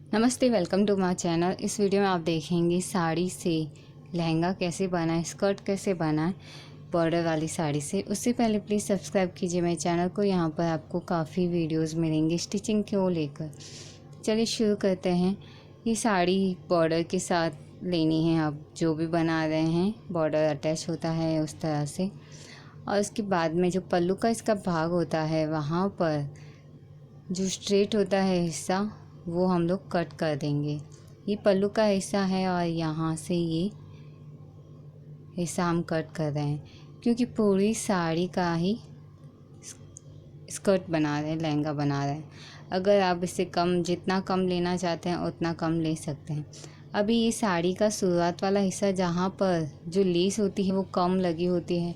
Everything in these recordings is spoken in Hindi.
नमस्ते, वेलकम टू माय चैनल। इस वीडियो में आप देखेंगे साड़ी से लहंगा कैसे बनाएं, स्कर्ट कैसे बनाएं बॉर्डर वाली साड़ी से। उससे पहले प्लीज़ सब्सक्राइब कीजिए मेरे चैनल को। यहाँ पर आपको काफ़ी वीडियोस मिलेंगे स्टिचिंग को लेकर। चलिए शुरू करते हैं। ये साड़ी बॉर्डर के साथ लेनी है, आप जो भी बना रहे हैं बॉर्डर अटैच होता है उस तरह से। और उसके बाद में जो पल्लू का इसका भाग होता है, वहाँ पर जो स्ट्रेट होता है हिस्सा, वो हम लोग कट कर देंगे। ये पल्लू का हिस्सा है और यहाँ से ये हिस्सा हम कट कर रहे हैं, क्योंकि पूरी साड़ी का ही स्कर्ट बना रहे हैं, लहंगा बना रहे हैं। अगर आप इससे कम, जितना कम लेना चाहते हैं उतना कम ले सकते हैं। अभी ये साड़ी का शुरुआत वाला हिस्सा, जहाँ पर जो लेस होती है वो कम लगी होती है,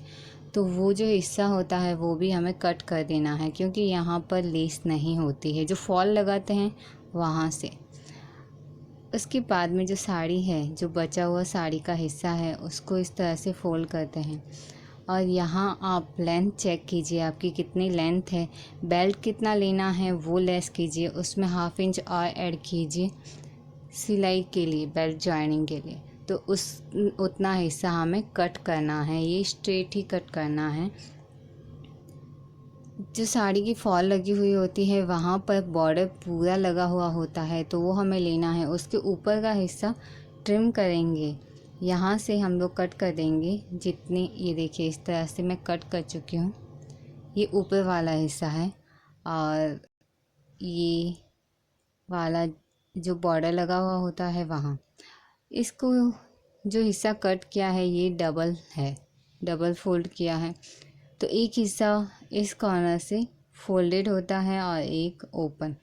तो वो जो हिस्सा होता है वो भी हमें कट कर देना है, क्योंकि यहाँ पर लेस नहीं होती है, जो फॉल लगाते हैं वहाँ से। उसके बाद में जो साड़ी है, जो बचा हुआ साड़ी का हिस्सा है, उसको इस तरह से फोल्ड करते हैं। और यहाँ आप लेंथ चेक कीजिए, आपकी कितनी लेंथ है, बेल्ट कितना लेना है वो लेस कीजिए, उसमें हाफ इंच और ऐड कीजिए सिलाई के लिए, बेल्ट जॉइनिंग के लिए। तो उस उतना हिस्सा हमें कट करना है, ये स्ट्रेट ही कट करना है। जो साड़ी की फॉल लगी हुई होती है वहाँ पर बॉर्डर पूरा लगा हुआ होता है, तो वो हमें लेना है। उसके ऊपर का हिस्सा ट्रिम करेंगे, यहाँ से हम लोग कट कर देंगे जितनी, ये देखिए इस तरह से मैं कट कर चुकी हूँ। ये ऊपर वाला हिस्सा है और ये वाला जो बॉर्डर लगा हुआ होता है वहाँ, इसको जो हिस्सा कट किया है ये डबल है, डबल फोल्ड किया है। तो एक हिस्सा इस कॉर्नर से फोल्डेड होता है और एक ओपन।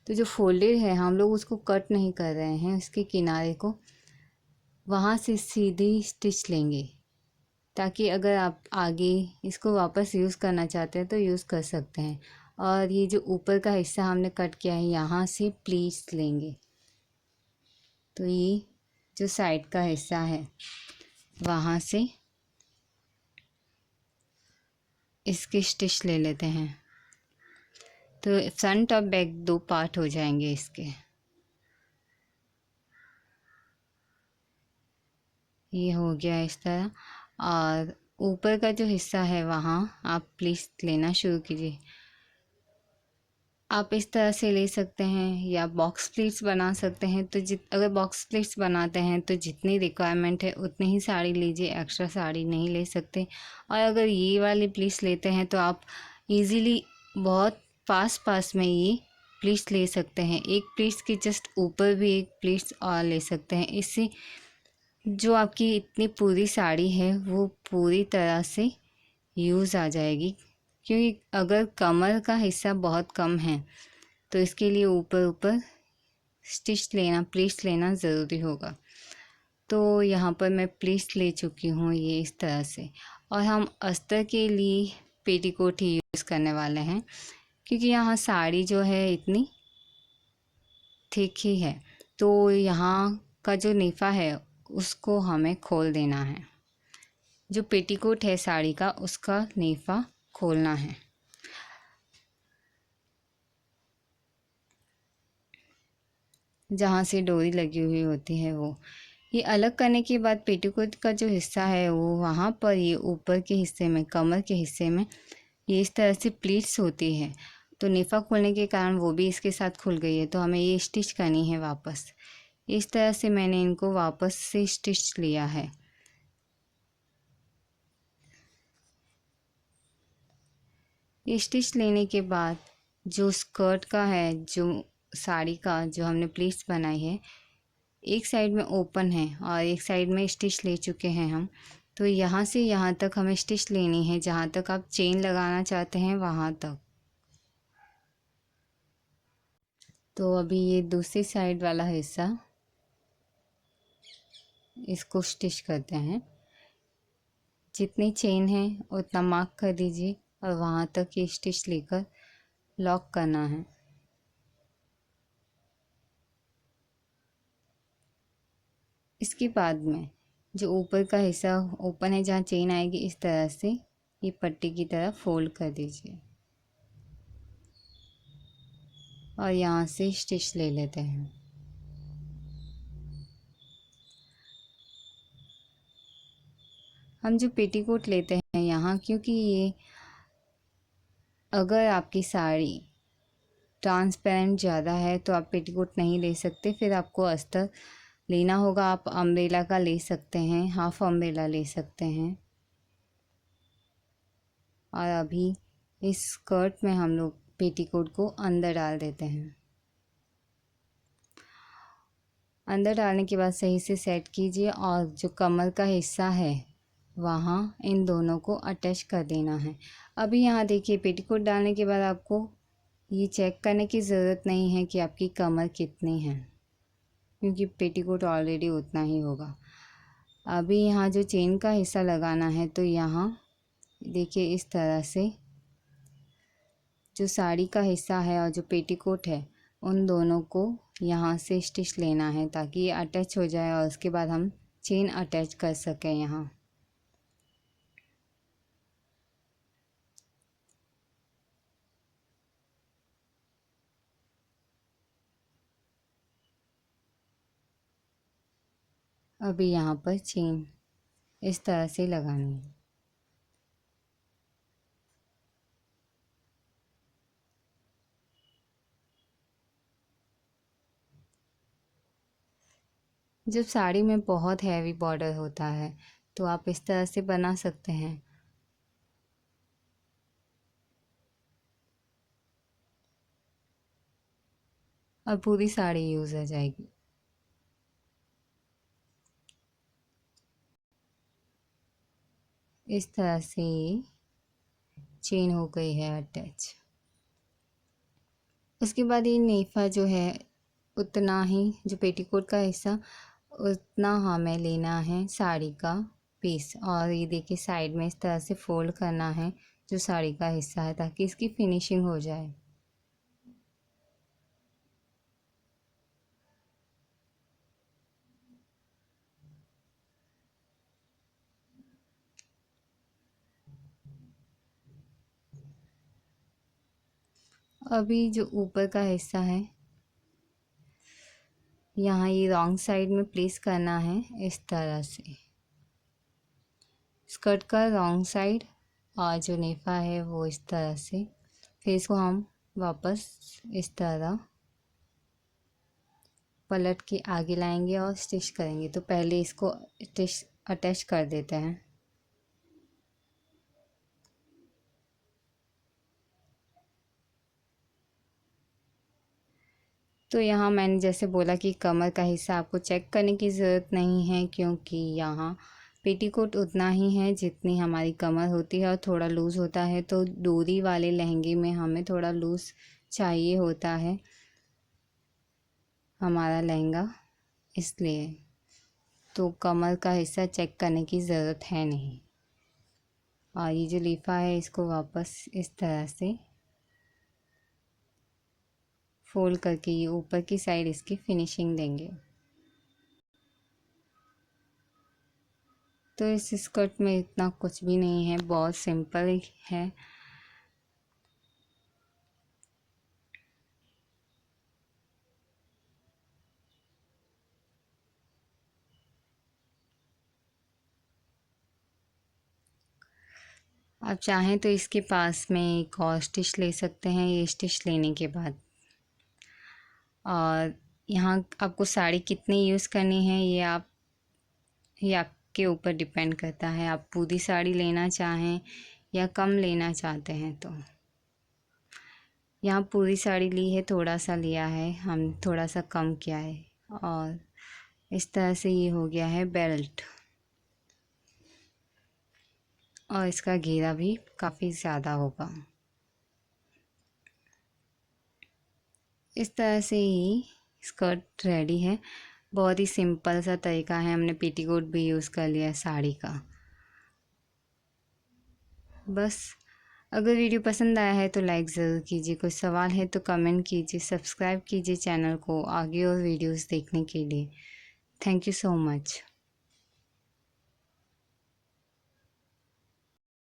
तो जो फोल्डेड है हम लोग उसको कट नहीं कर रहे हैं, उसके किनारे को वहाँ से सीधी स्टिच लेंगे, ताकि अगर आप आगे इसको वापस यूज़ करना चाहते हैं तो यूज़ कर सकते हैं। और ये जो ऊपर का हिस्सा हमने कट किया है, यहाँ से प्लीट्स लेंगे। तो ये जो साइड का हिस्सा है वहाँ से इसकी स्टिच ले लेते हैं। तो फ्रंट और बैक दो पार्ट हो जाएंगे इसके। ये हो गया इस तरह। और ऊपर का जो हिस्सा है वहाँ आप प्लीज लेना शुरू कीजिए। आप इस तरह से ले सकते हैं या बॉक्स प्लीट्स बना सकते हैं। तो अगर बॉक्स प्लीट्स बनाते हैं तो जितनी रिक्वायरमेंट है उतनी ही साड़ी लीजिए, एक्स्ट्रा साड़ी नहीं ले सकते। और अगर ये वाली प्लीट्स लेते हैं तो आप इजीली बहुत पास पास में ये प्लीट्स ले सकते हैं। एक प्लीट्स के जस्ट ऊपर भी एक प्लीट्स और ले सकते हैं। इससे जो आपकी इतनी पूरी साड़ी है वो पूरी तरह से यूज़ आ जाएगी। क्योंकि अगर कमर का हिस्सा बहुत कम है तो इसके लिए ऊपर ऊपर स्टिच लेना, प्लीट्स लेना ज़रूरी होगा। तो यहाँ पर मैं प्लीट्स ले चुकी हूँ ये इस तरह से। और हम अस्तर के लिए पेटीकोट ही यूज़ करने वाले हैं, क्योंकि यहाँ साड़ी जो है इतनी ठीक ही है। तो यहाँ का जो नेफा है उसको हमें खोल देना है। जो पेटीकोट है साड़ी का उसका नेफा खोलना है। जहाँ से डोरी लगी हुई होती है वो, ये अलग करने के बाद पेटीकोट का जो हिस्सा है वो वहाँ पर ये ऊपर के हिस्से में, कमर के हिस्से में ये इस तरह से प्लीट्स होती है। तो नेफा खोलने के कारण वो भी इसके साथ खुल गई है, तो हमें ये स्टिच करनी है वापस। इस तरह से मैंने इनको वापस से स्टिच लिया है। ये स्टिच लेने के बाद जो स्कर्ट का है, जो साड़ी का जो हमने प्लीट्स बनाई है, एक साइड में ओपन है और एक साइड में स्टिच ले चुके हैं हम। तो यहाँ से यहाँ तक हमें स्टिच लेनी है, जहाँ तक आप चेन लगाना चाहते हैं वहाँ तक। तो अभी ये दूसरी साइड वाला हिस्सा, इसको स्टिच करते हैं। जितनी चेन है उतना मार्क कर दीजिए और वहाँ तक ये स्टिच लेकर लॉक करना है। इसके बाद में जो ऊपर का हिस्सा ओपन है, जहाँ चेन आएगी, इस तरह से ये पट्टी की तरह फोल्ड कर दीजिए और यहाँ से स्टिच ले लेते हैं। हम जो पेटीकोट लेते हैं यहाँ, क्योंकि ये अगर आपकी साड़ी ट्रांसपेरेंट ज़्यादा है तो आप पेटीकोट नहीं ले सकते, फिर आपको अस्तर लेना होगा। आप अम्ब्रेला का ले सकते हैं, हाफ अम्ब्रेला ले सकते हैं। और अभी इस स्कर्ट में हम लोग पेटीकोट को अंदर डाल देते हैं। अंदर डालने के बाद सही से सेट कीजिए और जो कमर का हिस्सा है वहाँ इन दोनों को अटैच कर देना है। अभी यहाँ देखिए, पेटीकोट डालने के बाद आपको ये चेक करने की ज़रूरत नहीं है कि आपकी कमर कितनी है, क्योंकि पेटीकोट ऑलरेडी उतना ही होगा। अभी यहाँ जो चेन का हिस्सा लगाना है, तो यहाँ देखिए इस तरह से जो साड़ी का हिस्सा है और जो पेटीकोट है उन दोनों को यहाँ से स्टिच लेना है ताकि ये अटैच हो जाए और उसके बाद हम चेन अटैच कर सकें यहाँ। अभी यहाँ पर चेन इस तरह से लगानी है। जब साड़ी में बहुत हैवी बॉर्डर होता है तो आप इस तरह से बना सकते हैं। और पूरी साड़ी यूज़ हो जाएगी। इस तरह से चेन हो गई है अटैच। उसके बाद ये नेफा जो है उतना ही, जो पेटीकोट का हिस्सा उतना हमें लेना है साड़ी का पीस, और ये देखिए साइड में इस तरह से फोल्ड करना है जो साड़ी का हिस्सा है ताकि इसकी फिनिशिंग हो जाए। अभी जो ऊपर का हिस्सा है यहाँ ये रॉन्ग साइड में प्लेस करना है इस तरह से, स्कर्ट का रॉन्ग साइड, और जो नेफा है वो इस तरह से। फिर इसको हम वापस इस तरह पलट के आगे लाएंगे और स्टिच करेंगे। तो पहले इसको स्टिच अटैच कर देते हैं। तो यहाँ मैंने जैसे बोला कि कमर का हिस्सा आपको चेक करने की ज़रूरत नहीं है, क्योंकि यहाँ पेटीकोट उतना ही है जितनी हमारी कमर होती है और थोड़ा लूज़ होता है। तो डोरी वाले लहंगे में हमें थोड़ा लूज़ चाहिए होता है हमारा लहंगा, इसलिए तो कमर का हिस्सा चेक करने की ज़रूरत है नहीं। और ये जो लीफा है इसको वापस इस तरह से फोल्ड करके ये ऊपर की साइड इसकी फिनिशिंग देंगे। तो इस स्कर्ट में इतना कुछ भी नहीं है, बहुत सिंपल है। आप चाहें तो इसके पास में एक और स्टिच ले सकते हैं ये स्टिच लेने के बाद। और यहाँ आपको साड़ी कितनी यूज़ करनी है ये आपके ऊपर डिपेंड करता है। आप पूरी साड़ी लेना चाहें या कम लेना चाहते हैं। तो यहाँ पूरी साड़ी ली है, थोड़ा सा लिया है, हम थोड़ा सा कम किया है। और इस तरह से ये हो गया है बेल्ट, और इसका घेरा भी काफ़ी ज़्यादा होगा। इस तरह से ही स्कर्ट रेडी है। बहुत ही सिंपल सा तरीका है, हमने पेटीकोट भी यूज़ कर लिया है साड़ी का। बस अगर वीडियो पसंद आया है तो लाइक ज़रूर कीजिए, कोई सवाल है तो कमेंट कीजिए, सब्सक्राइब कीजिए चैनल को आगे और वीडियोस देखने के लिए। Thank you so much.